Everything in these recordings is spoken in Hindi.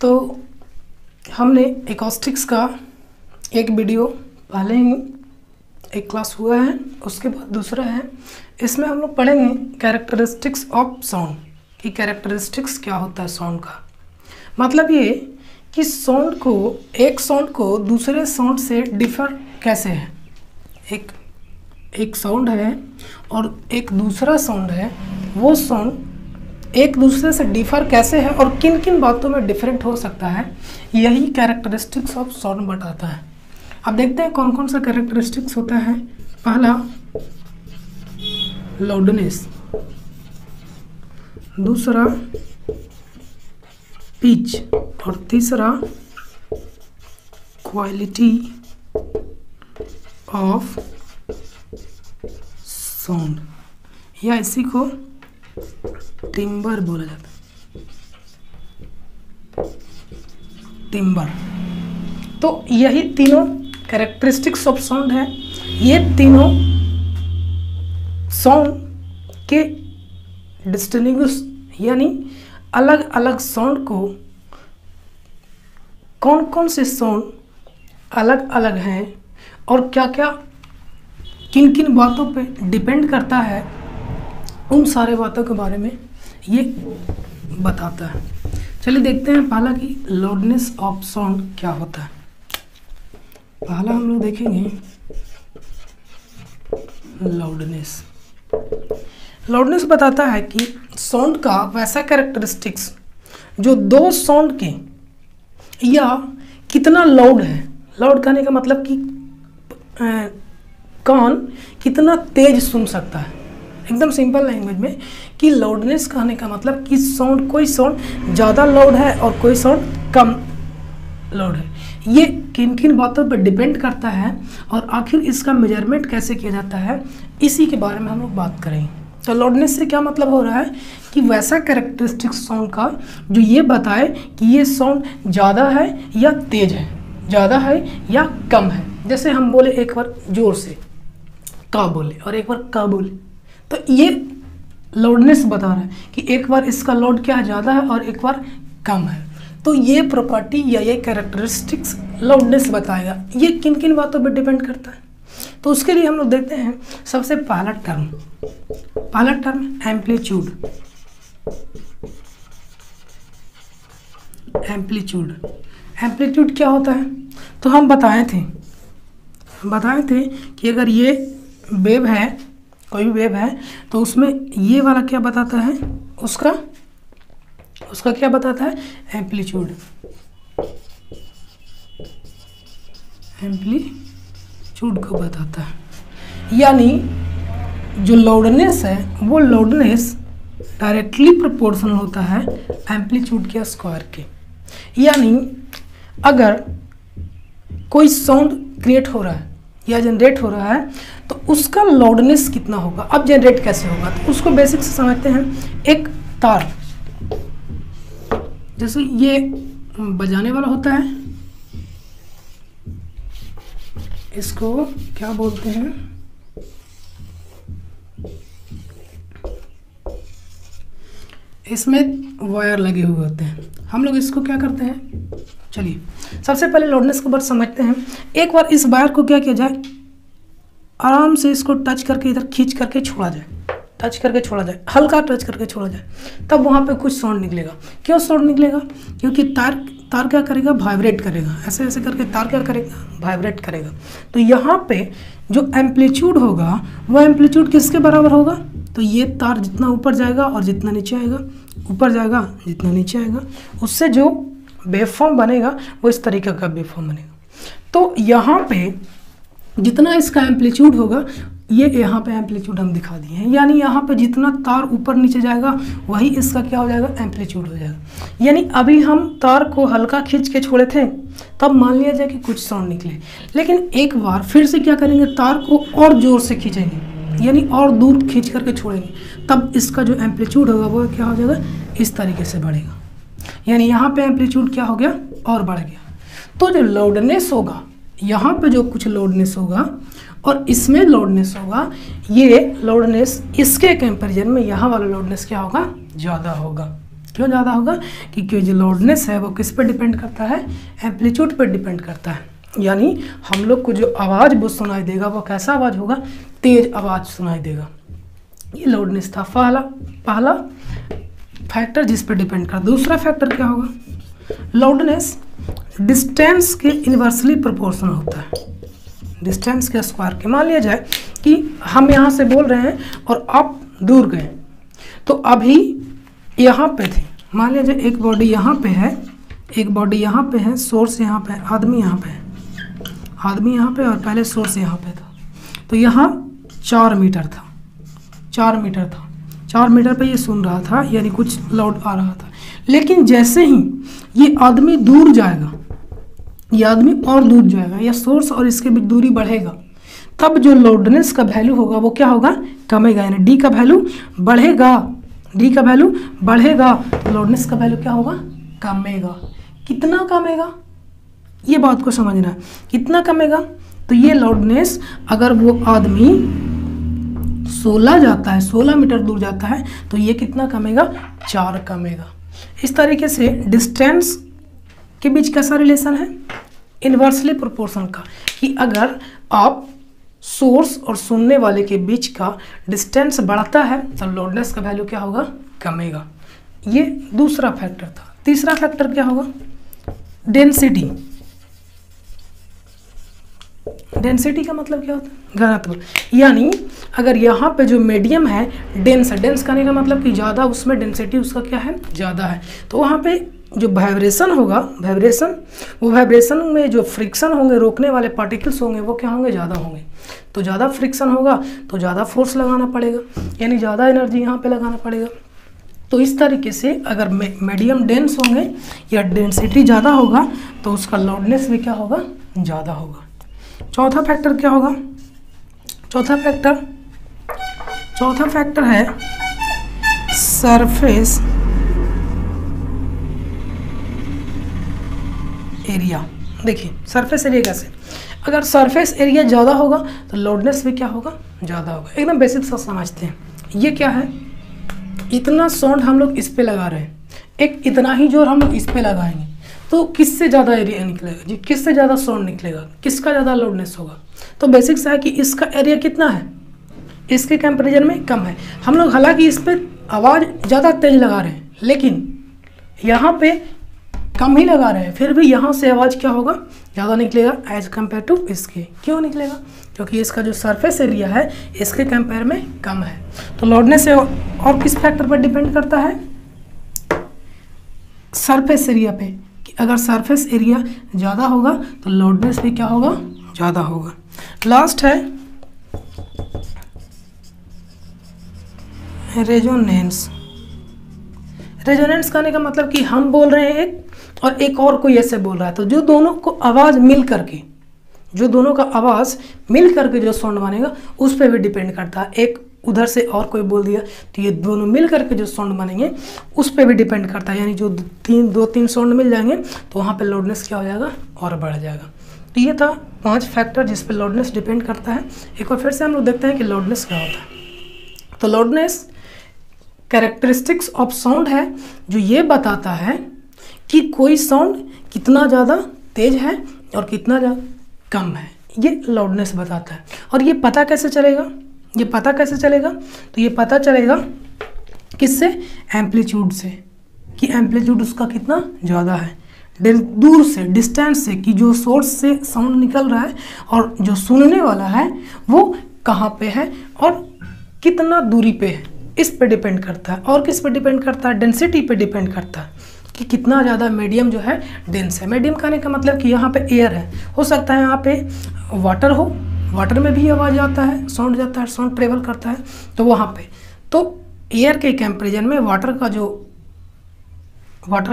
तो हमने एकॉस्टिक्स का एक वीडियो पहले ही एक क्लास हुआ है, उसके बाद दूसरा है। इसमें हम लोग पढ़ेंगे कैरेक्टरिस्टिक्स ऑफ साउंड कि कैरेक्टरिस्टिक्स क्या होता है साउंड का। मतलब ये कि साउंड को, एक साउंड को दूसरे साउंड से डिफर कैसे है। एक साउंड है और एक दूसरा साउंड है, वो साउंड एक दूसरे से डिफर कैसे है और किन किन बातों में डिफरेंट हो सकता है, यही कैरेक्टरिस्टिक्स ऑफ साउंड बताता है। अब देखते हैं कौन कौन सा कैरेक्टरिस्टिक्स होता है। पहला लाउडनेस, दूसरा पिच और तीसरा क्वालिटी ऑफ साउंड, या इसी को टिम्बर बोला जाता है, टिम्बर। तो यही तीनों कैरेक्टरिस्टिक्स ऑफ साउंड है। ये तीनों साउंड के डिस्टिंग्विश यानी अलग अलग साउंड को, कौन कौन से साउंड अलग अलग हैं और क्या क्या किन किन बातों पे डिपेंड करता है, उन सारे बातों के बारे में ये बताता है। चलिए देखते हैं पहला कि लाउडनेस ऑफ साउंड क्या होता है। पहला हम लोग देखेंगे लाउडनेस। लाउडनेस बताता है कि साउंड का वैसा कैरेक्टरिस्टिक्स जो दो साउंड के या कितना लाउड है। लाउड कहने का मतलब कि कान कितना तेज सुन सकता है। एकदम सिंपल लैंग्वेज में कि लाउडनेस कहने का मतलब कि साउंड, कोई साउंड ज़्यादा लाउड है और कोई साउंड कम लाउड है। ये किन किन बातों पर डिपेंड करता है और आखिर इसका मेजरमेंट कैसे किया जाता है, इसी के बारे में हम लोग बात करेंगे। तो लाउडनेस से क्या मतलब हो रहा है कि वैसा कैरेक्टरिस्टिक्स साउंड का जो ये बताए कि ये साउंड ज़्यादा है या तेज है, ज़्यादा है या कम है। जैसे हम बोले एक बार जोर से का बोले और एक बार का बोले, तो ये लाउडनेस बता रहा है कि एक बार इसका लाउड क्या है, ज़्यादा है और एक बार कम है। तो ये प्रॉपर्टी या ये कैरेक्टरिस्टिक्स लाउडनेस बताएगा। ये किन किन बातों पर डिपेंड करता है, तो उसके लिए हम लोग देखते हैं सबसे पहला टर्म एम्पलीट्यूड। एम्पलीट्यूड क्या होता है, तो हम बताए थे कि अगर ये वेव है, कोई भी वेव है, तो उसमें ये वाला क्या बताता है, उसका क्या बताता है, एम्पलीट्यूड को बताता है। यानी जो लाउडनेस है वो लाउडनेस डायरेक्टली प्रोपोर्शनल होता है एम्पलीट्यूड के स्क्वायर के। यानी अगर कोई साउंड क्रिएट हो रहा है या जनरेट हो रहा है तो उसका लाउडनेस कितना होगा। अब जनरेट कैसे होगा, तो उसको बेसिक से समझते हैं। एक तार, जैसे ये बजाने वाला होता है, इसको क्या बोलते हैं, इसमें वायर लगे हुए होते हैं। हम लोग इसको क्या करते हैं, चलिए सबसे पहले लाउडनेस को बात समझते हैं। एक बार इस वायर को क्या किया जाए, आराम से इसको टच करके इधर खींच करके छोड़ा जाए, हल्का टच करके छोड़ा जाए, तब वहाँ पे कुछ साउंड निकलेगा। क्यों साउंड निकलेगा, क्योंकि तार क्या करेगा, वाइब्रेट करेगा। ऐसे ऐसे करके तार क्या करेगा, वाइब्रेट करेगा। तो यहाँ पे जो एम्पलीट्यूड होगा वो एम्पलीट्यूड किसके बराबर होगा, तो ये तार जितना ऊपर जाएगा और जितना नीचे आएगा, ऊपर जाएगा जितना नीचे आएगा, उससे जो वेवफॉर्म बनेगा वो इस तरीके का वेवफॉर्म बनेगा। तो यहाँ पे जितना इसका एम्पलीट्यूड होगा, ये यहाँ पे एम्पलीट्यूड हम दिखा दिए हैं। यानी यहाँ पे जितना तार ऊपर नीचे जाएगा वही इसका क्या हो जाएगा, एम्पलीट्यूड हो जाएगा। यानी अभी हम तार को हल्का खींच के छोड़े थे, तब मान लिया जाए कि कुछ साउंड निकले, लेकिन एक बार फिर से क्या करेंगे, तार को और ज़ोर से खींचेंगे, यानी और दूर खींच करके छोड़ेंगे, तब इसका जो एम्पलीट्यूड होगा वो क्या हो जाएगा, इस तरीके से बढ़ेगा। यानी यहाँ पे एम्पलीट्यूड क्या हो गया, और बढ़ गया। तो जो लाउडनेस होगा, यहाँ पे जो कुछ लाउडनेस होगा और इसमें लाउडनेस होगा, ये लाउडनेस इसके कंपैरिजन में यहाँ वाला लाउडनेस क्या होगा, ज़्यादा होगा। क्यों ज़्यादा होगा? क्योंकि जो लाउडनेस है वो किस पे डिपेंड करता है? एम्पलीट्यूड पे डिपेंड करता है। यानी हम लोग को जो आवाज़ वो सुनाई देगा वो कैसा आवाज़ होगा? तेज आवाज़ सुनाई देगा। ये लाउडनेस था पहला फैक्टर जिस पे डिपेंड करता। दूसरा फैक्टर क्या होगा? लाउडनेस डिस्टेंस के इन्वर्सली प्रोपोर्शनल होता है, डिस्टेंस के स्क्वायर के। मान लिया जाए कि हम यहाँ से बोल रहे हैं और आप दूर गए, तो अभी यहाँ पे थे, मान लिया जाए एक बॉडी यहाँ पे है, एक बॉडी यहाँ पे है, सोर्स यहाँ पे है, आदमी यहाँ पे है, आदमी यहाँ पे और पहले सोर्स यहाँ पे था, तो यहाँ 4 मीटर था, 4 मीटर था, 4 मीटर पे ये सुन रहा था, यानी कुछ लाउड आ रहा था। लेकिन जैसे ही ये आदमी दूर जाएगा, ये आदमी और दूर जाएगा, या सोर्स और इसके बीच दूरी बढ़ेगा, तब जो लाउडनेस का वैल्यू होगा वो क्या होगा? कमेगा, यानी डी का वैल्यू बढ़ेगा, डी का वैल्यू बढ़ेगा, तो लाउडनेस का वैल्यू क्या होगा? कमेगा। कितना कमेगा? ये बात को समझना है, कितना कमेगा? तो ये लाउडनेस अगर वो आदमी 16 जाता है, 16 मीटर दूर जाता है, तो ये कितना कमेगा? 4 कमेगा। इस तरीके से डिस्टेंस के बीच कैसा रिलेशन है? इन्वर्सली प्रोपोर्शनल का, कि अगर आप सोर्स और सुनने वाले के बीच का डिस्टेंस बढ़ता है तो लाउडनेस का वैल्यू क्या होगा? कमेगा। ये दूसरा फैक्टर था। तीसरा फैक्टर क्या होगा? डेंसिटी। डेंसिटी का मतलब क्या होता है? घनत्व। यानी अगर यहाँ पे जो मीडियम है डेंस है, डेंस करने का मतलब कि ज़्यादा, उसमें डेंसिटी उसका क्या है? ज़्यादा है, तो वहाँ पे जो वाइब्रेशन होगा, वो वाइब्रेशन में जो फ्रिक्शन होंगे, रोकने वाले पार्टिकल्स होंगे, वो क्या होंगे? ज़्यादा होंगे। तो ज़्यादा फ्रिक्शन होगा तो ज़्यादा फोर्स लगाना पड़ेगा, यानी ज़्यादा एनर्जी यहाँ पे लगाना पड़ेगा। तो इस तरीके से अगर मीडियम डेंस होंगे या डेंसिटी ज़्यादा होगा तो उसका लाउडनेस भी क्या होगा? ज़्यादा होगा। चौथा फैक्टर क्या होगा? चौथा फैक्टर है सरफेस एरिया। देखिए सरफेस एरिया कैसे? अगर सरफेस एरिया ज़्यादा होगा तो लाउडनेस भी क्या होगा? ज़्यादा होगा। एकदम बेसिक सा समझते हैं। ये क्या है? इतना साउंड हम लोग इस पे लगा रहे हैं, एक इतना ही जोर हम लोग इस पे लगाएंगे, तो किससे ज़्यादा एरिया निकलेगा जी? किससे ज़्यादा साउंड निकलेगा? किसका ज़्यादा लाउडनेस होगा? तो बेसिक सा है कि इसका एरिया कितना है, इसके कंपेरिजन में कम है। हम लोग हालांकि इस पर आवाज़ ज़्यादा तेज लगा रहे हैं, लेकिन यहाँ पे कम ही लगा रहे हैं, फिर भी यहाँ से आवाज़ क्या होगा? ज़्यादा निकलेगा एज कम्पेयर टू इसके। क्यों निकलेगा? क्योंकि इसका जो सरफेस एरिया है इसके कंपेयर में कम है। तो लाउडनेस और किस फैक्टर पर डिपेंड करता है? सरफेस एरिया पे, कि अगर सरफेस एरिया ज़्यादा होगा तो लाउडनेस भी क्या होगा? ज़्यादा होगा। लास्ट है रेजोनेंस। रेजोनेंस कहने का मतलब कि हम बोल रहे हैं एक और एक और कोई ऐसे बोल रहा है, तो जो दोनों को आवाज़ मिल करके, जो दोनों का आवाज़ मिल करके जो साउंड बनेगा उस पर भी डिपेंड करता है। एक उधर से और कोई बोल दिया तो ये दोनों मिल करके जो साउंड बनेंगे उस पर भी डिपेंड करता है। यानी जो दो तीन साउंड मिल जाएंगे तो वहाँ पे लाउडनेस क्या हो जाएगा? और बढ़ जाएगा। तो ये था 5 फैक्टर जिस पे लाउडनेस डिपेंड करता है। एक बार फिर से हम लोग देखते हैं कि लाउडनेस क्या होता है। तो लाउडनेस कैरेक्टरिस्टिक्स ऑफ साउंड है जो ये बताता है कि कोई साउंड कितना ज़्यादा तेज है और कितना ज़्यादा कम है, ये लाउडनेस बताता है। और ये पता कैसे चलेगा? ये पता कैसे चलेगा? तो ये पता चलेगा किससे? एम्पलीट्यूड से, कि एम्पलीट्यूड उसका कितना ज़्यादा है। दूर से, डिस्टेंस से, कि जो सोर्स से साउंड निकल रहा है और जो सुनने वाला है वो कहाँ पे है और कितना दूरी पे है, इस पे डिपेंड करता है। और किस पे डिपेंड करता है? डेंसिटी पे डिपेंड करता है कि कितना ज़्यादा मीडियम जो है डेंस है। मीडियम कहने का मतलब कि यहाँ पे एयर है, हो सकता है यहाँ पे वाटर हो, वाटर में भी आवाज़ आता है, साउंड जाता है, साउंड ट्रेवल करता है, तो वहाँ पे तो एयर के कंपेरिजन में वाटर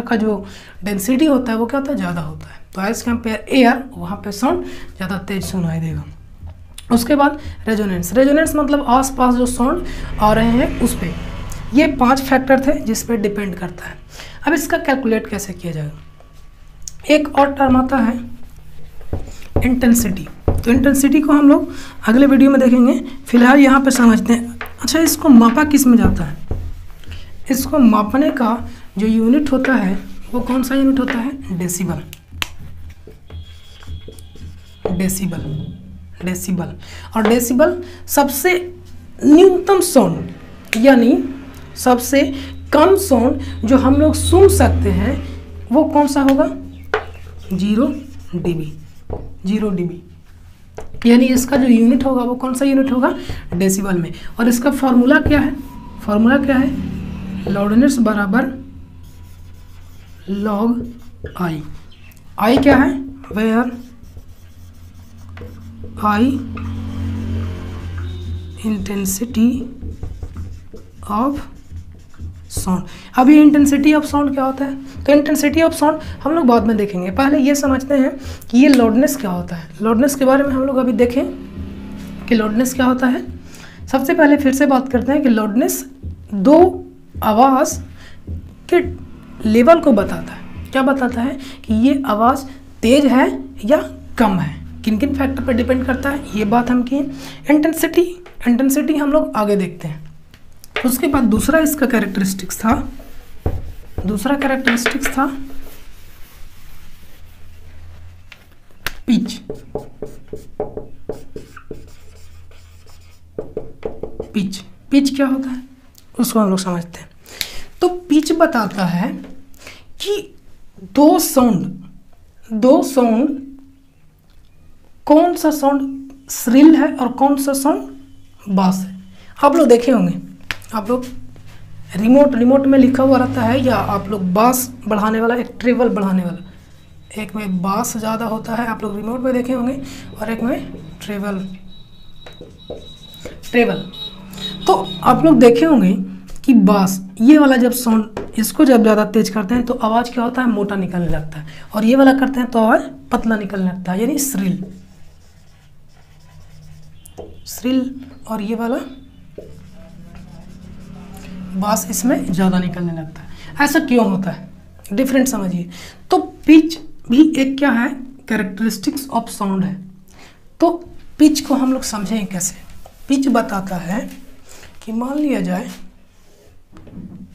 का जो डेंसिटी होता है वो क्या होता है? ज़्यादा होता है। तो एज कंपेयर एयर वहाँ पे साउंड ज़्यादा तेज सुनाई देगा। उसके बाद रेजोनेंस मतलब आसपास जो साउंड आ रहे हैं उस पर। ये 5 फैक्टर थे जिस पे डिपेंड करता है। अब इसका कैलकुलेट कैसे किया जाएगा? एक और टर्म आता है इंटेंसिटी। तो इंटेंसिटी को हम लोग अगले वीडियो में देखेंगे, फिलहाल यहाँ पे समझते हैं। अच्छा, इसको मापा किस में जाता है? इसको मापने का जो यूनिट होता है वो कौन सा यूनिट होता है? डेसिबल। Decibel, decibel. और डेसिबल सबसे न्यूनतम साउंड यानी सबसे कम साउंड जो हम लोग सुन सकते हैं वो कौन सा होगा? 0 dB। 0 dB यानी इसका जो यूनिट होगा वो कौन सा यूनिट होगा? डेसिबल में। और इसका फॉर्मूला क्या है? फॉर्मूला क्या है? लाउडनेस बराबर लॉग आई। आई क्या है? Where I intensity of sound. अब ये इंटेंसिटी ऑफ साउंड क्या होता है? तो इंटेंसिटी ऑफ साउंड हम लोग बाद में देखेंगे, पहले ये समझते हैं कि ये लाउडनेस क्या होता है। लाउडनेस के बारे में हम लोग अभी देखें कि लाउडनेस क्या होता है। सबसे पहले फिर से बात करते हैं कि लाउडनेस दो आवाज़ के लेवल को बताता है। क्या बताता है? कि ये आवाज़ तेज है या कम है, किन किन फैक्टर पर डिपेंड करता है, ये बात हम किए। इंटेंसिटी हम लोग आगे देखते हैं। उसके बाद दूसरा इसका कैरेक्टरिस्टिक्स था, पिच। पिच क्या होता है उसको हम लोग समझते हैं। तो पिच बताता है कि दो साउंड कौन सा साउंड श्रिल है और कौन सा साउंड बास है। आप लोग देखे होंगे, आप लोग रिमोट में लिखा हुआ रहता है, या आप लोग बास बढ़ाने वाला, एक ट्रेवल बढ़ाने वाला, एक में बास ज़्यादा होता है, आप लोग रिमोट में देखे होंगे, और एक में ट्रेवल। तो आप लोग देखे होंगे कि बास ये वाला जब साउंड, इसको जब ज़्यादा तेज करते हैं तो आवाज़ क्या होता है? मोटा निकलने लगता है, और ये वाला करते हैं तो आवाज़ पतला निकलने लगता है, यानी श्रिल। और ये वाला बास इसमें ज़्यादा निकलने लगता है। ऐसा क्यों होता है? डिफरेंट समझिए। तो पिच भी एक क्या है? कैरेक्टरिस्टिक्स ऑफ साउंड है। तो पिच को हम लोग समझें कैसे? पिच बताता है कि मान लिया जाए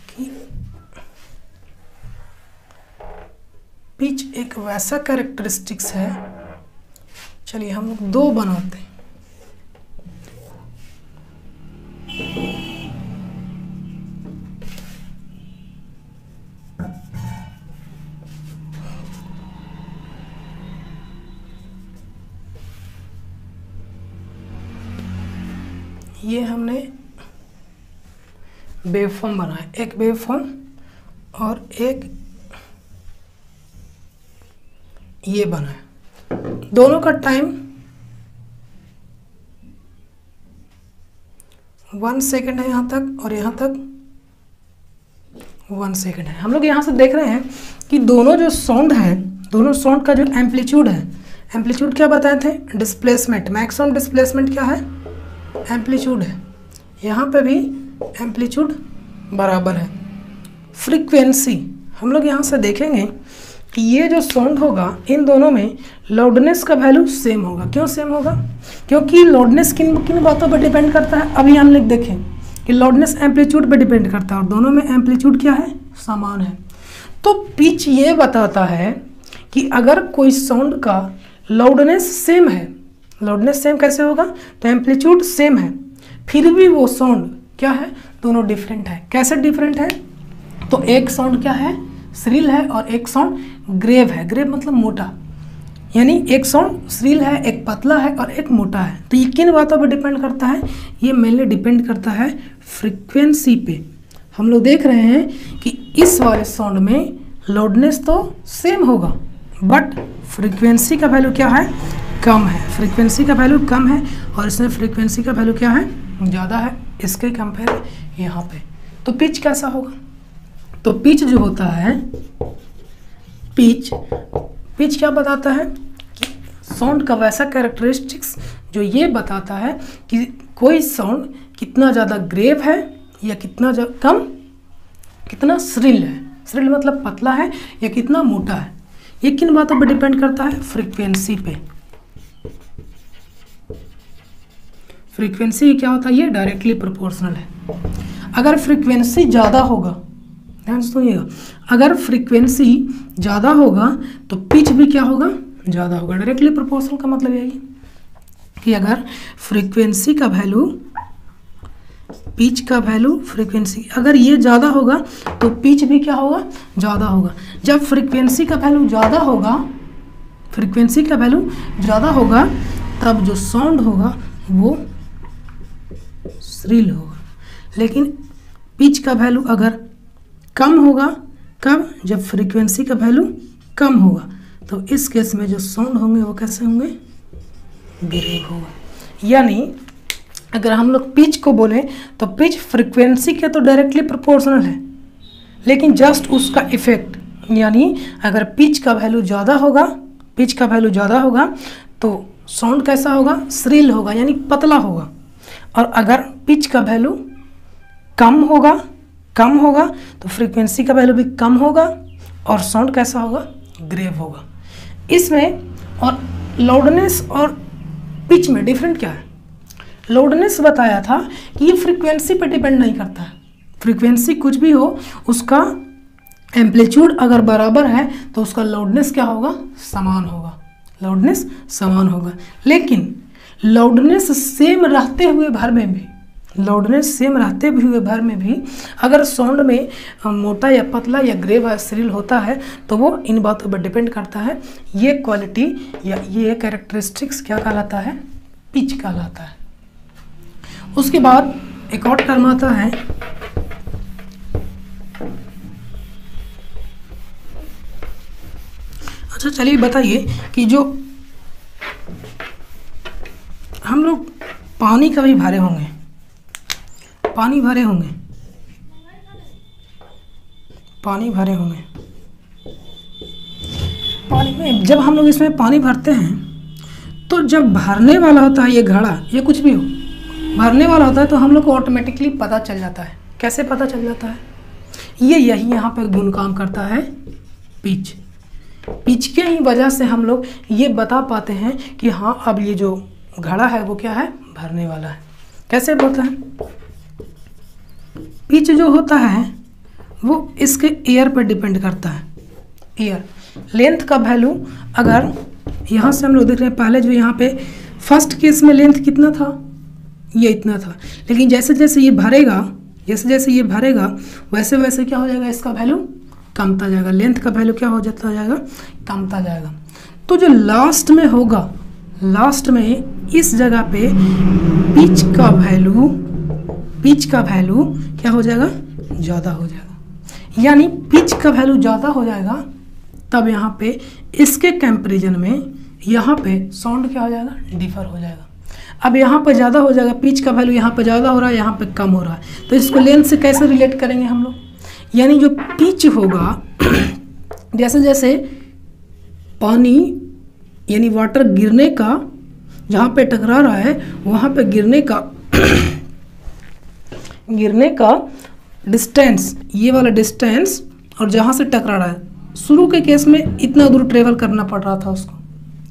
कि पिच एक वैसा कैरेक्टरिस्टिक्स है, चलिए हम लोग दो बनाते हैं। ये हमने वेवफॉर्म बनाया, एक वेवफॉर्म और एक ये बनाया। दोनों का टाइम 1 सेकेंड है यहाँ तक, और यहाँ तक 1 सेकेंड है। हम लोग यहाँ से देख रहे हैं कि दोनों जो साउंड है, दोनों साउंड का जो एम्पलीट्यूड है, एम्पलीट्यूड क्या बताए थे? डिस्प्लेसमेंट। मैक्सिमम डिस्प्लेसमेंट क्या है? एम्पलीट्यूड है। यहाँ पे भी एम्पलीट्यूड बराबर है। फ्रीक्वेंसी हम लोग यहाँ से देखेंगे कि ये जो साउंड होगा, इन दोनों में लाउडनेस का वैल्यू सेम होगा। क्यों सेम होगा? क्योंकि लाउडनेस किन किन बातों पर डिपेंड करता है? अभी हम लोग देखें कि लाउडनेस एम्पलीट्यूड पे डिपेंड करता है, और दोनों में एम्पलीट्यूड क्या है? समान है। तो पिच ये बताता है कि अगर कोई साउंड का लाउडनेस सेम है, लाउडनेस सेम कैसे होगा? तो एम्पलीट्यूड सेम है, फिर भी वो साउंड क्या है? दोनों डिफरेंट है। कैसे डिफरेंट है? तो एक साउंड क्या है? श्रिल है, और एक साउंड ग्रेव है। ग्रेव मतलब मोटा, यानी एक साउंड श्रिल है, एक पतला है और एक मोटा है। तो ये किन बातों पर डिपेंड करता है? ये मेनली डिपेंड करता है फ्रीक्वेंसी पे। हम लोग देख रहे हैं कि इस वाले साउंड में लाउडनेस तो सेम होगा, बट फ्रीक्वेंसी का वैल्यू क्या है? कम है। फ्रीक्वेंसी का वैल्यू कम है, और इसमें फ्रीक्वेंसी का वैल्यू क्या है? ज़्यादा है इसके कंपेयर यहाँ पे। तो पिच कैसा होगा? तो पिच जो होता है, पिच क्या बताता है? कि साउंड का वैसा कैरेक्टरिस्टिक्स जो ये बताता है कि कोई साउंड कितना ज़्यादा ग्रेव है या कितना कम, कितना श्रिल है। श्रिल मतलब पतला है या कितना मोटा है। ये किन बातों पर डिपेंड करता है? फ्रीक्वेंसी पे। फ्रीक्वेंसी क्या होता है? ये डायरेक्टली प्रोपोर्शनल है। अगर फ्रीक्वेंसी ज़्यादा होगा, ध्यान से सुनिएगा, अगर फ्रीक्वेंसी ज़्यादा होगा तो पिच भी क्या होगा, ज़्यादा होगा। डायरेक्टली प्रोपोर्शनल का मतलब यही कि अगर फ्रीक्वेंसी का वैल्यू, पिच का वैल्यू, फ्रीक्वेंसी अगर ये ज़्यादा होगा तो पिच भी क्या होगा, ज़्यादा होगा। जब फ्रीक्वेंसी का वैल्यू ज़्यादा होगा, फ्रीक्वेंसी का वैल्यू ज़्यादा होगा, तब जो साउंड होगा वो श्रील होगा। लेकिन पिच का वैल्यू अगर कम होगा, कब, जब फ्रीक्वेंसी का वैल्यू कम होगा, तो इस केस में जो साउंड होंगे वो कैसे होंगे, ग्रेव होगा। यानी अगर हम लोग पिच को बोलें तो पिच फ्रीक्वेंसी के तो डायरेक्टली प्रोपोर्शनल है, लेकिन जस्ट उसका इफेक्ट, यानी अगर पिच का वैल्यू ज़्यादा होगा, पिच का वैल्यू ज़्यादा होगा तो साउंड कैसा होगा, श्रील होगा, यानी पतला होगा। और अगर पिच का वैल्यू कम होगा तो फ्रीक्वेंसी का वैल्यू भी कम होगा और साउंड कैसा होगा, ग्रेव होगा। इसमें और लाउडनेस और पिच में डिफरेंट क्या है। लाउडनेस बताया था कि ये फ्रीक्वेंसी पे डिपेंड नहीं करता है, फ्रीक्वेंसी कुछ भी हो, उसका एम्पलीट्यूड अगर बराबर है तो उसका लाउडनेस क्या होगा, समान होगा, लाउडनेस समान होगा। लेकिन लाउडनेस सेम रहते हुए भर में भी, लाउडनेस सेम रहते हुए भर में भी अगर साउंड में मोटा या पतला या ग्रेव या श्रील होता है तो वो इन बातों पर डिपेंड करता है। ये क्वालिटी या ये कैरेक्टरिस्टिक्स क्या कहलाता है, पिच कहलाता है। उसके बाद एक और टर्म आता है अच्छा चलिए बताइए कि जो हम लोग पानी का भी भरे होंगे, पानी भरे होंगे, पानी भरे होंगे, पानी में जब हम लोग इसमें पानी भरते हैं तो जब भरने वाला होता है ये घड़ा, ये कुछ भी हो, भरने वाला होता है तो हम लोग को ऑटोमेटिकली पता चल जाता है। कैसे पता चल जाता है, ये यही यहाँ पर गुण काम करता है, पिच। पिच के ही वजह से हम लोग ये बता पाते हैं कि हाँ अब ये जो घड़ा है वो क्या है, भरने वाला है। कैसे होता है, पिच जो होता है वो इसके एयर पर डिपेंड करता है। एयर लेंथ का वैल्यू अगर यहाँ से हम लोग देख रहे हैं, पहले जो यहाँ पे फर्स्ट केस में लेंथ कितना था, ये इतना था, लेकिन जैसे जैसे ये भरेगा, जैसे जैसे ये भरेगा वैसे वैसे क्या हो जाएगा, इसका वैल्यू कमता जाएगा, लेंथ का वैल्यू क्या हो जाता जाएगा, कमता जाएगा। तो जो लास्ट में होगा, लास्ट में इस जगह पे पिच का वैल्यू, पिच का वैल्यू क्या हो जाएगा, ज़्यादा हो जाएगा। यानी पिच का वैल्यू ज़्यादा हो जाएगा तब यहाँ पे इसके कंपैरिजन में यहाँ पे साउंड क्या हो जाएगा, डिफर हो जाएगा। अब यहाँ पे ज़्यादा हो जाएगा, पिच का वैल्यू यहाँ पे ज़्यादा हो रहा है, यहाँ पे कम हो रहा है, तो इसको लेंथ से कैसे रिलेट करेंगे हम लोग। यानी जो पिच होगा, जैसे जैसे पानी यानी वाटर गिरने का, जहाँ पे टकरा रहा है वहाँ पे गिरने का डिस्टेंस, ये वाला डिस्टेंस, और जहाँ से टकरा रहा है, शुरू के केस में इतना दूर ट्रेवल करना पड़ रहा था उसको,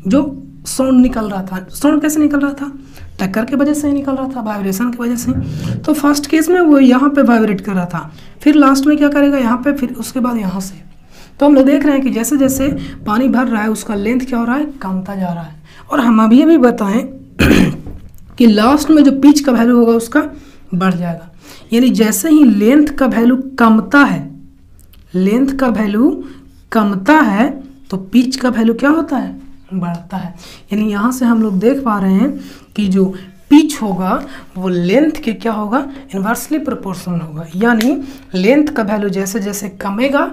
जो साउंड निकल रहा था। साउंड कैसे निकल रहा था, टक्कर की वजह से ही निकल रहा था, वाइब्रेशन की वजह से। तो फर्स्ट केस में वो यहाँ पे वाइब्रेट कर रहा था, फिर लास्ट में क्या करेगा, यहाँ पे, फिर उसके बाद यहाँ से। तो हम लोग देख रहे हैं कि जैसे जैसे पानी भर रहा है उसका लेंथ क्या हो रहा है, कमता जा रहा है। और हम अभी भी बताएं कि लास्ट में जो पिच का वैल्यू होगा उसका बढ़ जाएगा। यानी जैसे ही लेंथ का वैल्यू कमता है, लेंथ का वैल्यू कमता है तो पिच का वैल्यू क्या होता है, बढ़ता है। यानी यहाँ से हम लोग देख पा रहे हैं कि जो पिच होगा वो लेंथ के क्या होगा, इन्वर्सली प्रोपोर्शनल होगा। यानी लेंथ का वैल्यू जैसे जैसे कमेगा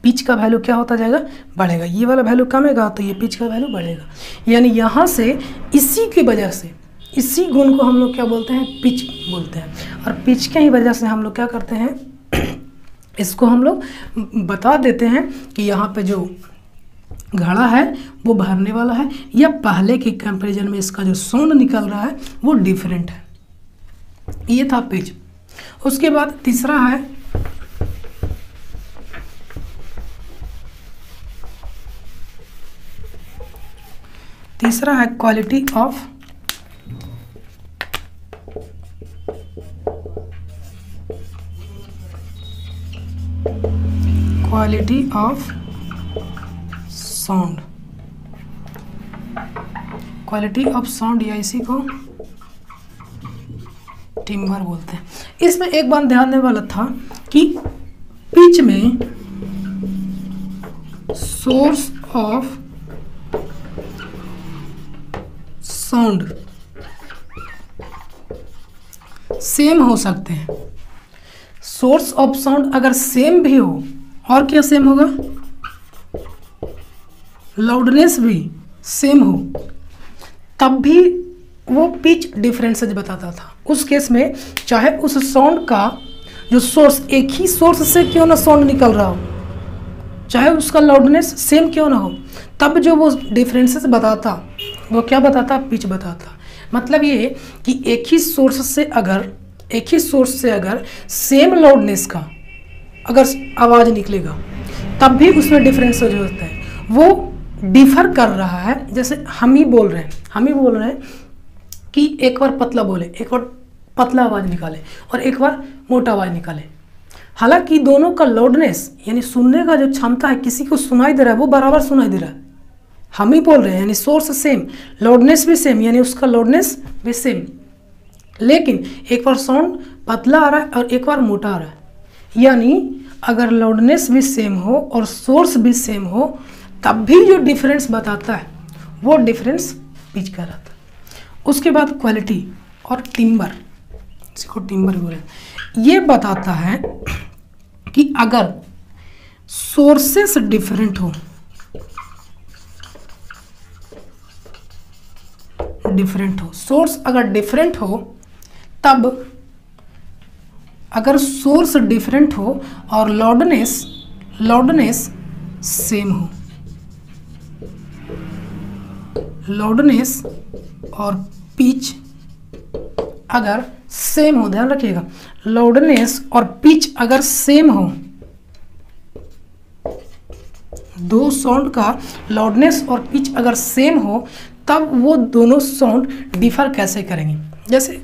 पिच का वैल्यू क्या होता जाएगा, बढ़ेगा। ये वाला वैल्यू कमेगा तो ये पिच का वैल्यू बढ़ेगा। यानी यहाँ से इसी की वजह से, इसी गुण को हम लोग क्या बोलते हैं, पिच बोलते हैं। और पिच के ही वजह से हम लोग क्या करते हैं, इसको हम लोग बता देते हैं कि यहाँ पे जो घड़ा है वो भरने वाला है, या पहले के कंपैरिजन में इसका जो साउंड निकल रहा है वो डिफरेंट है। ये था पिच। उसके बाद तीसरा है quality of quality of sound, quality of sound या इसी को टिम्बर बोलते हैं। इसमें एक बात ध्यान देने वाला था कि पिच में सोर्स ऑफ साउंड सेम हो सकते हैं। सोर्स ऑफ साउंड अगर सेम भी हो, और क्या सेम होगा, लाउडनेस भी सेम हो, तब भी वो पिच डिफरेंसेस बताता था। उस केस में चाहे उस साउंड का जो सोर्स, एक ही सोर्स से क्यों ना साउंड निकल रहा हो, चाहे उसका लाउडनेस सेम क्यों ना हो, तब जो वो डिफरेंसेस बताता वो क्या बताता, पिच बताता। मतलब ये कि एक ही सोर्स से अगर सेम लाउडनेस का अगर आवाज़ निकलेगा तब भी उसमें डिफरेंस जो होता है वो डिफर कर रहा है। जैसे हम ही बोल रहे हैं कि एक बार पतला बोले, एक बार पतला आवाज़ निकाले और एक बार मोटा आवाज़ निकाले, हालांकि दोनों का लाउडनेस यानी सुनने का जो क्षमता है, किसी को सुनाई दे रहा है वो बराबर सुनाई दे रहा है। हम ही बोल रहे हैं यानी सोर्स सेम, लाउडनेस भी सेम यानी उसका लाउडनेस भी सेम, लेकिन एक बार साउंड पतला आ रहा है और एक बार मोटा आ रहा है। यानी अगर लाउडनेस भी सेम हो और सोर्स भी सेम हो तब भी जो डिफरेंस बताता है वो डिफरेंस पिच का रहता है। उसके बाद क्वालिटी और टिम्बर, इसको टिम्बर बोले, ये बताता है कि अगर सोर्सेस डिफरेंट हो, सोर्स अगर डिफरेंट हो, तब अगर सोर्स डिफरेंट हो और लाउडनेस सेम हो, लाउडनेस और पिच अगर सेम हो, ध्यान रखिएगा, लाउडनेस और पिच अगर सेम हो, दो साउंड का लाउडनेस और पिच अगर सेम हो, तब वो दोनों साउंड डिफर कैसे करेंगे। जैसे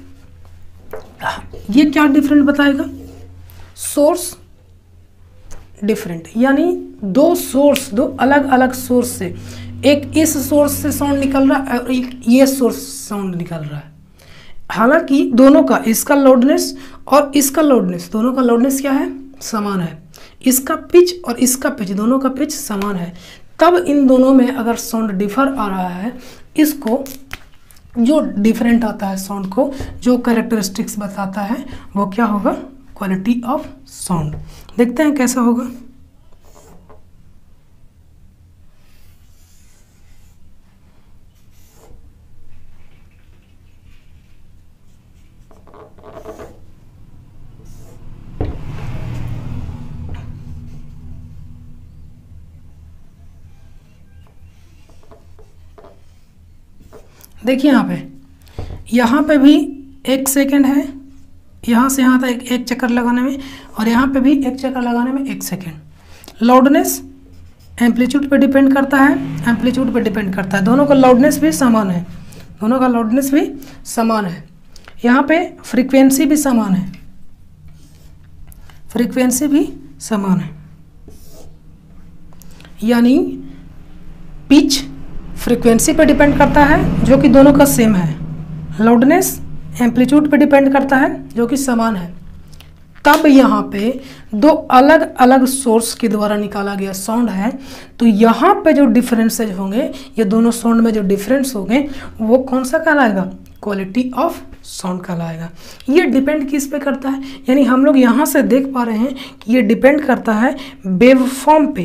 ये क्या डिफरेंट बताएगा, सोर्स डिफरेंट, यानी दो अलग अलग सोर्स से, एक इस सोर्स से साउंड निकल रहा है और एक ये सोर्स साउंड निकल रहा है, हालांकि दोनों का, इसका लाउडनेस और इसका लाउडनेस, दोनों का लाउडनेस क्या है, समान है, इसका पिच और इसका पिच, दोनों का पिच समान है, तब इन दोनों में अगर साउंड डिफर आ रहा है, इसको जो डिफरेंट आता है साउंड को, जो कैरेक्टरिस्टिक्स बताता है वो क्या होगा, क्वालिटी ऑफ साउंड। देखते हैं कैसा होगा। देखिए यहाँ पे भी 1 सेकेंड है, यहाँ से यहाँ तक एक चक्कर लगाने में, और यहाँ पे भी एक चक्कर लगाने में 1 सेकेंड। लाउडनेस एम्पलीट्यूड पे डिपेंड करता है, दोनों का लाउडनेस भी समान है, यहाँ पे फ्रीक्वेंसी भी समान है, यानी पिच फ्रीक्वेंसी पे डिपेंड करता है जो कि दोनों का सेम है, लाउडनेस एम्पलीट्यूड पे डिपेंड करता है जो कि समान है। तब यहाँ पे दो अलग अलग सोर्स के द्वारा निकाला गया साउंड है, तो यहाँ पे जो डिफरेंसेज होंगे, ये दोनों साउंड में जो डिफरेंस होंगे वो कौन सा कहलाएगा, क्वालिटी ऑफ साउंड कहलाएगा। ये डिपेंड किस पे करता है, यानी हम लोग यहाँ से देख पा रहे हैं कि ये डिपेंड करता है वेव फॉर्म पे,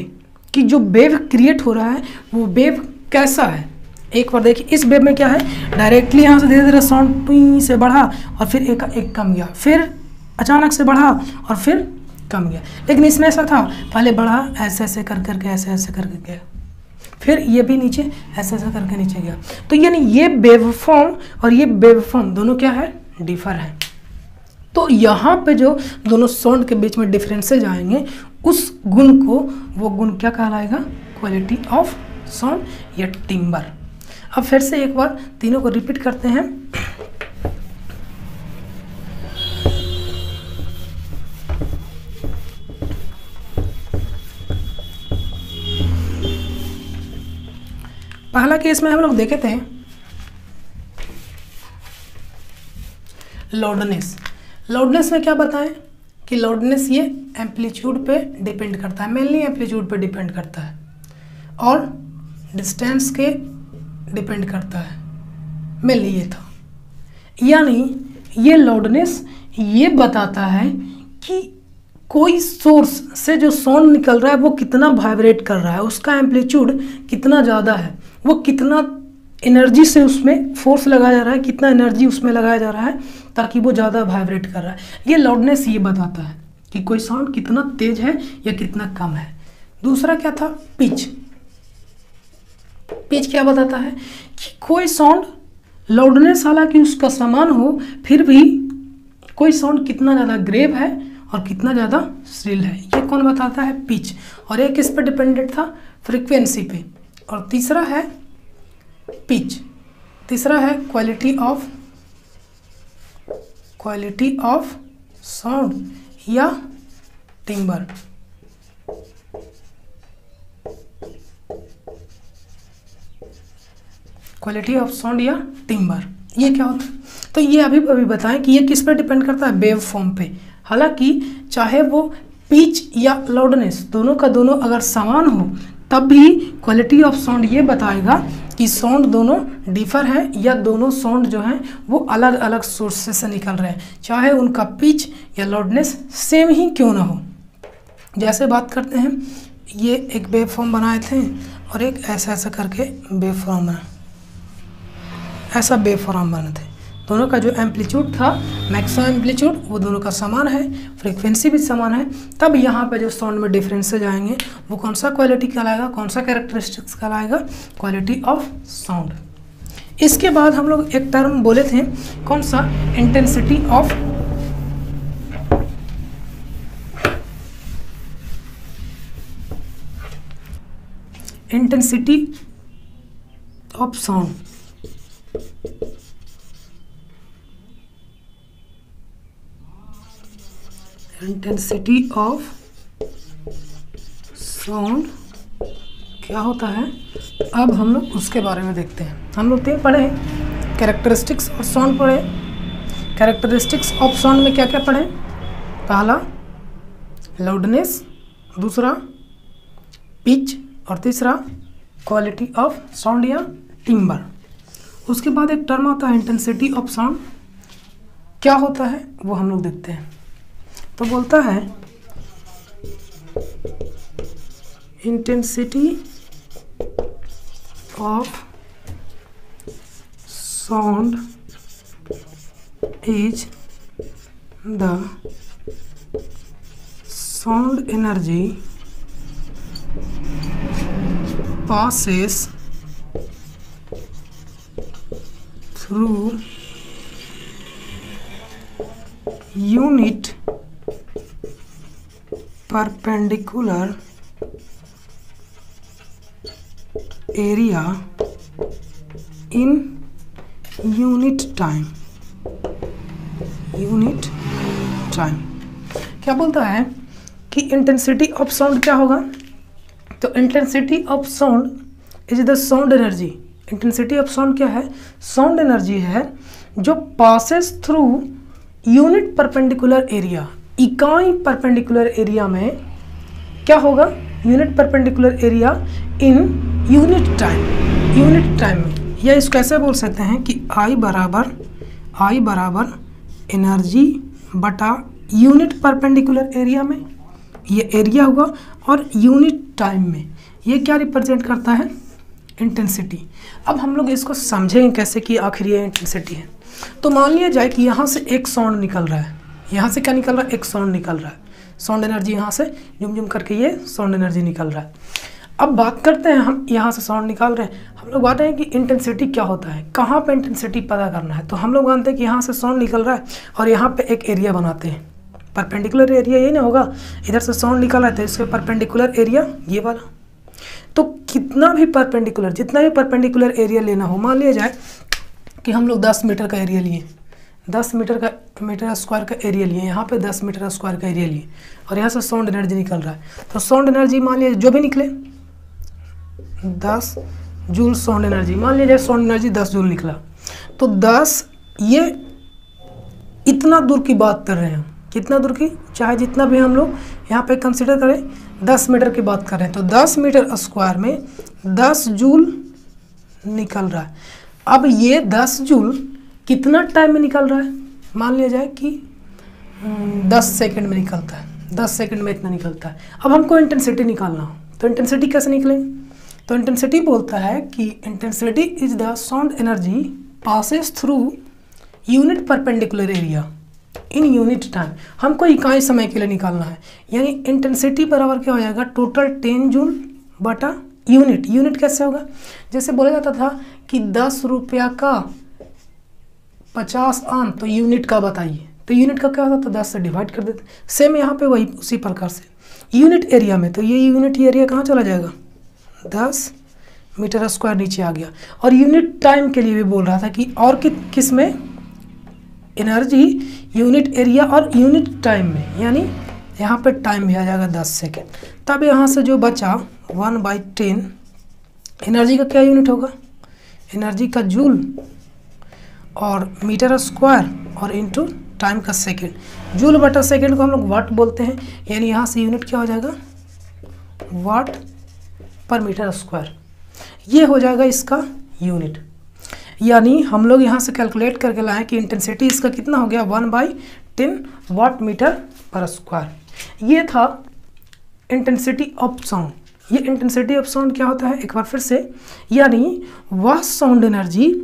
कि जो वेव क्रिएट हो रहा है वो वेव कैसा है। एक बार देखिए इस वेव में क्या है, डायरेक्टली यहाँ से धीरे धीरे साउंड टुई से बढ़ा और फिर एक कम गया, फिर अचानक से बढ़ा और फिर कम गया। लेकिन इसमें ऐसा था, पहले बढ़ा ऐसे ऐसे कर करके ऐसे करके गया, फिर ये भी नीचे ऐसे करके नीचे गया। तो यानी ये वेव फॉर्म और ये वेव फॉर्म दोनों क्या है, डिफर है। तो यहाँ पे जो दोनों साउंड के बीच में डिफरेंसेज आएंगे, उस गुण को, वो गुण क्या कहलाएगा, क्वालिटी ऑफ साउंड या टिम्बर। अब फिर से एक बार तीनों को रिपीट करते हैं। पहला केस में हम लोग देखे थे लाउडनेस। लाउडनेस में क्या बताएं कि लाउडनेस ये एम्पलीट्यूड पे डिपेंड करता है, मेनली एम्पलीट्यूड पे डिपेंड करता है और डिस्टेंस के डिपेंड करता है, मेनली ये था। यानी ये लाउडनेस ये बताता है कि कोई सोर्स से जो साउंड निकल रहा है वो कितना वाइब्रेट कर रहा है, उसका एम्पलीट्यूड कितना ज़्यादा है, वो कितना एनर्जी से उसमें फोर्स लगाया जा रहा है, कितना एनर्जी उसमें लगाया जा रहा है ताकि वो ज़्यादा वाइब्रेट कर रहा है। ये लाउडनेस ये बताता है कि कोई साउंड कितना तेज है या कितना कम है। दूसरा क्या था, पिच। पिच क्या बताता है कि कोई साउंड लाउडनेस हालांकि उसका समान हो फिर भी कोई साउंड कितना ज़्यादा ग्रेव है और कितना ज़्यादा श्रिल है, ये कौन बताता है, पिच। और एक किस पे डिपेंडेंट था, फ्रीक्वेंसी पे। और तीसरा है पिच, तीसरा है क्वालिटी ऑफ साउंड या टिम्बर। क्वालिटी ऑफ साउंड या टिम्बर ये क्या होता है, तो ये अभी बताएं कि ये किस पे डिपेंड करता है, वेव फॉर्म पे। हालांकि चाहे वो पिच या लाउडनेस दोनों का दोनों अगर समान हो तब भी क्वालिटी ऑफ साउंड ये बताएगा कि साउंड दोनों डिफर हैं या दोनों साउंड जो हैं वो अलग अलग सोर्सेस से निकल रहे हैं, चाहे उनका पिच या लाउडनेस सेम ही क्यों ना हो। जैसे बात करते हैं, ये एक वेव फॉर्म बनाए थे और एक ऐसा ऐसा करके वेव फॉर्म बना, ऐसा वेव फॉर्म बने थे। दोनों का जो एम्पलीट्यूड था, मैक्सिमम एम्पलीट्यूड, वो दोनों का समान है, फ्रीक्वेंसी भी समान है। तब यहाँ पे जो साउंड में डिफरेंसेज आएंगे वो कौन सा क्वालिटी कहलाएगा, कौन सा कैरेक्टरिस्टिक्स कहलाएगा, क्वालिटी ऑफ साउंड। इसके बाद हम लोग एक टर्म बोले थे, कौन सा, intensity of sound. Intensity of sound क्या होता है, अब हम लोग उसके बारे में देखते हैं। हम लोग 3 पढ़े हैं, कैरेक्टरिस्टिक्स और साउंड पढ़े। कैरेक्टरिस्टिक्स ऑफ साउंड में क्या क्या पढ़े, पहला लाउडनेस, दूसरा पिच और तीसरा क्वालिटी ऑफ साउंड या टिम्बर। उसके बाद एक टर्म आता है इंटेंसिटी ऑफ साउंड, क्या होता है वो हम लोग देखते हैं। तो बोलता है intensity of sound is the sound energy passes through unit perpendicular area in unit time। क्या बोलता है कि इंटेंसिटी ऑफ साउंड क्या होगा, तो intensity of sound is the sound energy. Intensity of sound क्या है, साउंड एनर्जी है जो passes through unit perpendicular area, इकाई परपेंडिकुलर एरिया में क्या होगा, unit perpendicular area in unit time में। या इसको कैसे बोल सकते हैं कि I बराबर एनर्जी बटा यूनिट परपेंडिकुलर एरिया में, ये एरिया हुआ, और यूनिट टाइम में ये क्या रिप्रेजेंट करता है, इंटेंसिटी। अब हम लोग इसको समझेंगे कैसे कि आखिर ये इंटेंसिटी है। तो मान लिया जाए कि यहाँ से एक साउंड निकल रहा है, यहाँ से क्या निकल रहा है, एक साउंड निकल रहा है, साउंड एनर्जी यहाँ से जुम करके ये साउंड एनर्जी निकल रहा है। अब बात करते हैं, हम यहाँ से साउंड निकाल रहे हैं, हम लोग बात है कि इंटेंसिटी क्या होता है, कहाँ पे इंटेंसिटी पता करना है। तो हम लोग मानते हैं कि यहाँ से साउंड निकल रहा है और यहाँ पे एक एरिया बनाते हैं, परपेंडिकुलर एरिया ये ना होगा, इधर से साउंड निकल रहा है तो इसके परपेंडिकुलर एरिया ये वाला। तो कितना भी परपेंडिकुलर, जितना भी परपेंडिकुलर एरिया लेना हो, मान लिया जाए कि हम लोग 10 मीटर का एरिया लिए, 10 मीटर स्क्वायर का एरिया लिए, यहाँ पे 10 मीटर स्क्वायर का एरिया लिए और यहाँ से साउंड एनर्जी निकल रहा है। तो साउंड एनर्जी मान लिया जो भी निकले 10 जूल साउंड एनर्जी। मान लीजिए साउंड एनर्जी 10 जूल निकला, तो 10 ये इतना दूर की बात कर रहे हैं हम, कितना दूर की, चाहे जितना भी हम लोग यहाँ पे कंसिडर करें 10 मीटर की बात कर रहे हैं, तो 10 मीटर स्क्वायर में 10 जूल निकल रहा है। अब ये 10 जूल कितना टाइम में निकल रहा है, मान लिया जाए कि 10 सेकंड में निकलता है, 10 सेकंड में इतना निकलता है। अब हमको इंटेंसिटी निकालना हो, तो इंटेंसिटी कैसे निकलेंगे, तो इंटेंसिटी बोलता है कि intensity is the sound energy passes through unit perpendicular area in unit time. हमको इकाई समय के लिए निकालना है, यानी इंटेंसिटी बराबर क्या हो जाएगा, टोटल 10 जूल बटा यूनिट। यूनिट कैसे होगा, जैसे बोला जाता था कि 10 रुपया का 50 आन, तो यूनिट का बताइए, तो यूनिट का क्या होता, तो 10 से डिवाइड कर देते। सेम यहाँ पे वही उसी प्रकार से यूनिट एरिया में, तो ये यूनिट एरिया कहाँ चला जाएगा, 10 मीटर स्क्वायर नीचे आ गया। और यूनिट टाइम के लिए भी बोल रहा था कि और किस में, एनर्जी यूनिट एरिया और यूनिट टाइम में, यानी यहाँ पे टाइम भी आ जाएगा 10 सेकेंड। तब यहाँ से जो बचा 1/10 एनर्जी का क्या यूनिट होगा, एनर्जी का जूल और मीटर स्क्वायर और इनटू टाइम का सेकेंड। जूल बटा सेकेंड को हम लोग वाट बोलते हैं, यानी यहाँ से यूनिट क्या हो जाएगा, वाट पर मीटर स्क्वायर, ये हो जाएगा इसका यूनिट। यानी हम लोग यहाँ से कैलकुलेट करके लाएं कि इंटेंसिटी इसका कितना हो गया, 1/10 वाट मीटर पर स्क्वायर। ये था इंटेंसिटी ऑफ साउंड। ये इंटेंसिटी ऑफ साउंड क्या होता है, एक बार फिर से, यानी वह साउंड एनर्जी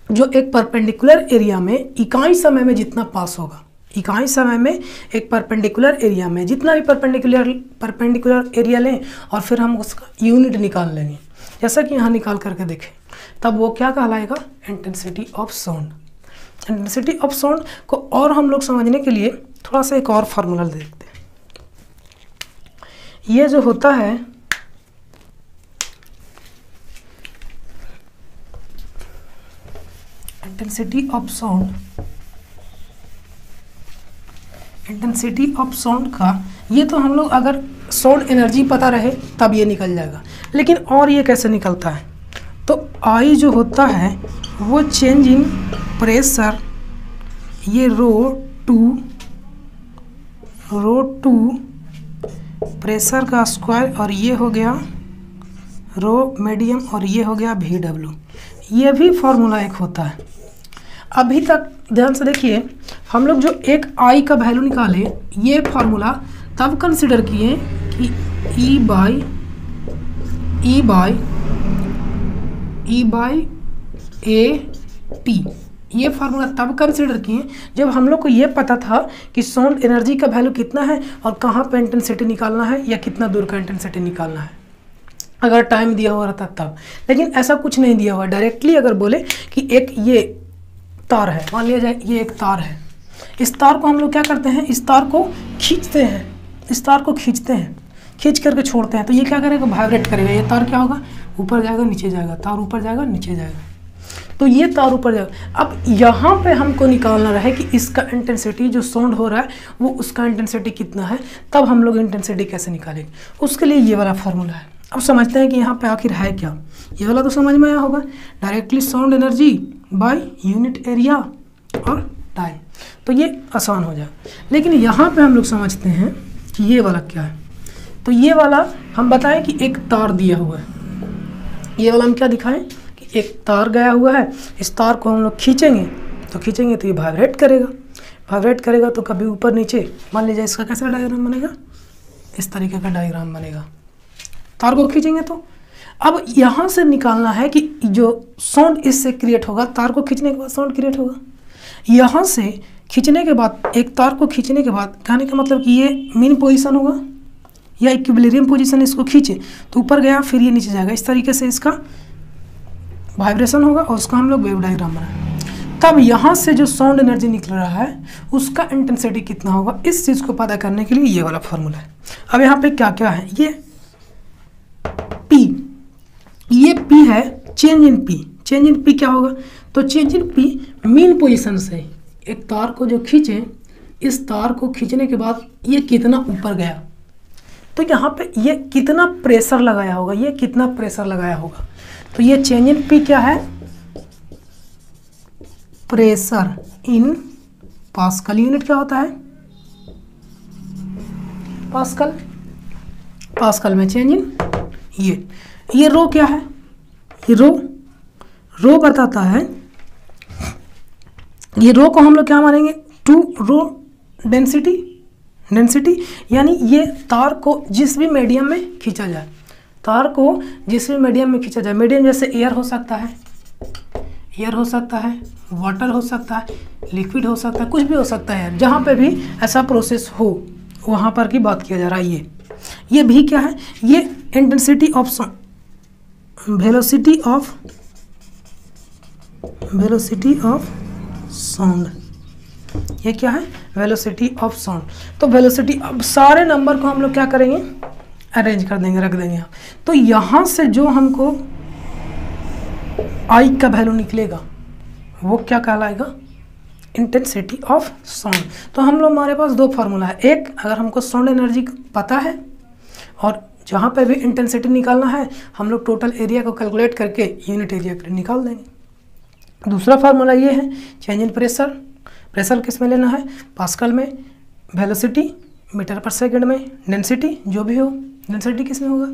जो एक परपेंडिकुलर एरिया में इकाई समय में जितना पास होगा, इकाई समय में एक परपेंडिकुलर एरिया में जितना भी परपेंडिकुलर एरिया लें और फिर हम उसका यूनिट निकाल लेंगे, जैसा कि यहाँ निकाल करके देखें, तब वो क्या कहलाएगा, intensity of sound. Intensity of sound को और हम लोग समझने के लिए थोड़ा सा एक और फार्मूला देखते हैं। ये जो होता है intensity of sound, intensity of sound का ये तो हम लोग अगर साउंड एनर्जी पता रहे तब ये निकल जाएगा, लेकिन और ये कैसे निकलता है, तो आई जो होता है वो चेंज इन प्रेशर, ये रो टू प्रेशर का स्क्वायर, और ये हो गया रो मीडियम, और ये हो गया VW। ये भी फॉर्मूला एक होता है। अभी तक ध्यान से देखिए, हम लोग जो एक आई का वैल्यू निकाले, ये फॉर्मूला तब कंसिडर किए कि E बाई AT, ये फार्मूला तब कंसिडर किए जब हम लोग को ये पता था कि साउंड एनर्जी का वैल्यू कितना है और कहाँ पे इंटेंसिटी निकालना है या कितना दूर का इंटेंसिटी निकालना है, अगर टाइम दिया हुआ रहता तब। लेकिन ऐसा कुछ नहीं दिया हुआ, डायरेक्टली अगर बोले कि एक ये तार है, मान लिया जाए ये एक तार है, इस तार को हम लोग क्या करते हैं, इस तार को खींचते हैं, इस तार को खींचते हैं, खींच करके छोड़ते हैं, तो ये क्या करेगा, वाइब्रेट करेगा। ये तार क्या होगा, ऊपर जाएगा नीचे जाएगा, तार ऊपर जाएगा नीचे जाएगा, तो ये तार ऊपर जाएगा। अब यहाँ पे हमको निकालना रहे कि इसका इंटेंसिटी जो साउंड हो रहा है वो उसका इंटेंसिटी कितना है, तब हम लोग इंटेंसिटी कैसे निकालेंगे, उसके लिए ये वाला फार्मूला है। अब समझते हैं कि यहाँ पे आखिर है क्या, ये वाला तो समझ में आया होगा, directly sound energy by unit area और टाइम, तो ये आसान हो जाए। लेकिन यहाँ पे हम लोग समझते हैं कि ये वाला क्या है, तो ये वाला हम बताएं कि एक तार दिया हुआ है, ये वाला हम क्या दिखाएं कि एक तार गया हुआ है, इस तार को हम लोग खींचेंगे तो ये वाइब्रेट करेगा, तो कभी ऊपर नीचे, मान लीजिए इसका कैसा डायग्राम बनेगा, इस तरीके का डायग्राम बनेगा, तार को खींचेंगे तो। अब यहाँ से निकालना है कि जो साउंड इससे क्रिएट होगा, तार को खींचने के बाद साउंड क्रिएट होगा, यहाँ से खींचने के बाद, एक तार को खींचने के बाद, कहने का मतलब कि ये मीन पोजीशन होगा या इक्विलिब्रियम पोजीशन, इसको खींचे तो ऊपर गया, फिर ये नीचे जाएगा, इस तरीके से इसका वाइब्रेशन होगा और उसका हम लोग वेव डायग्राम बनाएंगे। तब यहाँ से जो साउंड एनर्जी निकल रहा है उसका इंटेंसिटी कितना होगा, इस चीज़ को पता करने के लिए ये वाला फॉर्मूला है। अब यहाँ पे क्या क्या है, ये P है change in P। Change in P क्या होगा, तो change in P mean position से एक तार को जो खींचे, इस तार को खींचने के बाद ये कितना ऊपर गया, तो यहाँ पे ये कितना प्रेशर लगाया होगा, ये कितना प्रेशर लगाया होगा, तो ये चेंज इन पी क्या है, प्रेशर इन पास्कल। यूनिट क्या होता है, पास्कल। पास्कल में चेंज इन ये रो क्या है, ये रो बताता है, ये रो को हम लोग क्या मानेंगे, टू रो डेंसिटी, यानी ये तार को जिस भी मीडियम में खींचा जाए, तार को जिस भी मीडियम में खींचा जाए, मीडियम जैसे एयर हो सकता है, वाटर हो सकता है, लिक्विड हो सकता है, कुछ भी हो सकता है, जहाँ पे भी ऐसा प्रोसेस हो वहाँ पर की बात किया जा रहा है। ये भी क्या है, ये intensity of sound, velocity of sound, ये क्या है, वेलोसिटी ऑफ साउंड। तो वेलोसिटी, अब सारे नंबर को हम लोग क्या करेंगे, अरेंज कर देंगे, रख देंगे। तो यहाँ से जो हमको आई का वैल्यू निकलेगा वो क्या कहलाएगा, इंटेंसिटी ऑफ साउंड। तो हम लोग, हमारे पास दो फार्मूला है, एक अगर हमको साउंड एनर्जी पता है और जहाँ पे भी इंटेंसिटी निकालना है हम लोग टोटल एरिया को कैलकुलेट करके यूनिट एरिया निकाल देंगे। दूसरा फार्मूला ये है चेंज इन प्रेशर किस में लेना है, पास्कल में, वेलोसिटी मीटर पर सेकंड में, डेंसिटी जो भी हो, डेंसिटी किस में होगा,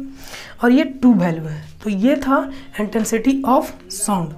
और ये टू वैल्यू है। तो ये था इंटेंसिटी ऑफ साउंड।